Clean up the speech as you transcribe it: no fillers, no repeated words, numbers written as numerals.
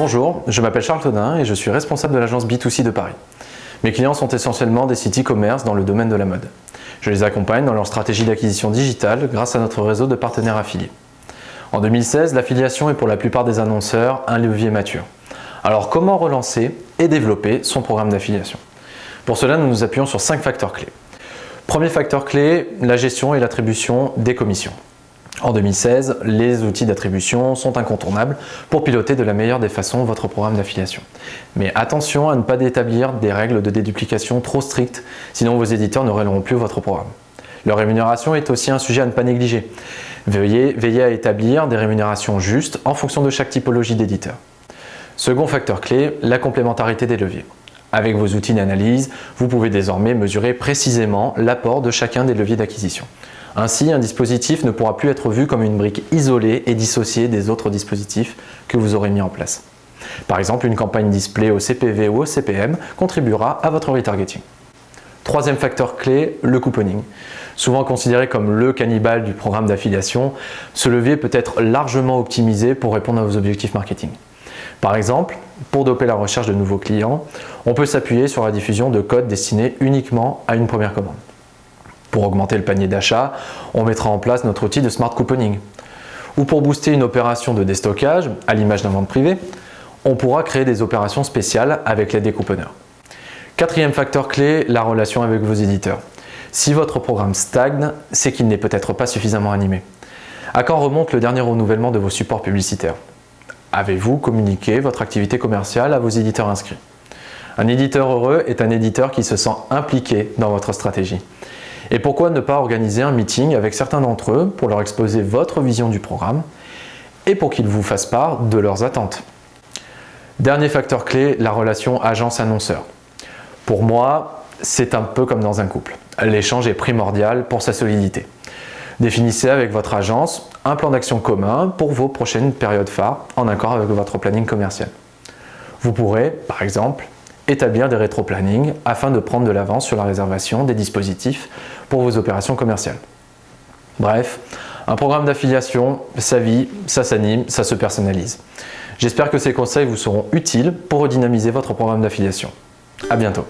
Bonjour, je m'appelle Charles Todin et je suis responsable de l'agence B2C de Paris. Mes clients sont essentiellement des sites e-commerce dans le domaine de la mode. Je les accompagne dans leur stratégie d'acquisition digitale grâce à notre réseau de partenaires affiliés. En 2016, l'affiliation est pour la plupart des annonceurs un levier mature. Alors comment relancer et développer son programme d'affiliation? Pour cela, nous nous appuyons sur 5 facteurs clés. Premier facteur clé, la gestion et l'attribution des commissions. En 2016, les outils d'attribution sont incontournables pour piloter de la meilleure des façons votre programme d'affiliation. Mais attention à ne pas établir des règles de déduplication trop strictes, sinon vos éditeurs ne relayeront plus votre programme. Leur rémunération est aussi un sujet à ne pas négliger. Veillez à établir des rémunérations justes en fonction de chaque typologie d'éditeur. Second facteur clé, la complémentarité des leviers. Avec vos outils d'analyse, vous pouvez désormais mesurer précisément l'apport de chacun des leviers d'acquisition. Ainsi, un dispositif ne pourra plus être vu comme une brique isolée et dissociée des autres dispositifs que vous aurez mis en place. Par exemple, une campagne display au CPV ou au CPM contribuera à votre retargeting. Troisième facteur clé, le couponing. Souvent considéré comme le cannibale du programme d'affiliation, ce levier peut être largement optimisé pour répondre à vos objectifs marketing. Par exemple, pour doper la recherche de nouveaux clients, on peut s'appuyer sur la diffusion de codes destinés uniquement à une première commande. Pour augmenter le panier d'achat, on mettra en place notre outil de smart couponing. Ou pour booster une opération de déstockage, à l'image d'un vente privée, on pourra créer des opérations spéciales avec l'aide des couponneurs. Quatrième facteur clé, la relation avec vos éditeurs. Si votre programme stagne, c'est qu'il n'est peut-être pas suffisamment animé. À quand remonte le dernier renouvellement de vos supports publicitaires? Avez-vous communiqué votre activité commerciale à vos éditeurs inscrits? Un éditeur heureux est un éditeur qui se sent impliqué dans votre stratégie. Et pourquoi ne pas organiser un meeting avec certains d'entre eux pour leur exposer votre vision du programme et pour qu'ils vous fassent part de leurs attentes? Dernier facteur clé, la relation agence-annonceur. Pour moi, c'est un peu comme dans un couple. L'échange est primordial pour sa solidité. Définissez avec votre agence un plan d'action commun pour vos prochaines périodes phares en accord avec votre planning commercial. Vous pourrez, par exemple, établir des rétro-plannings afin de prendre de l'avance sur la réservation des dispositifs pour vos opérations commerciales. Bref, un programme d'affiliation, ça vit, ça s'anime, ça se personnalise. J'espère que ces conseils vous seront utiles pour redynamiser votre programme d'affiliation. À bientôt.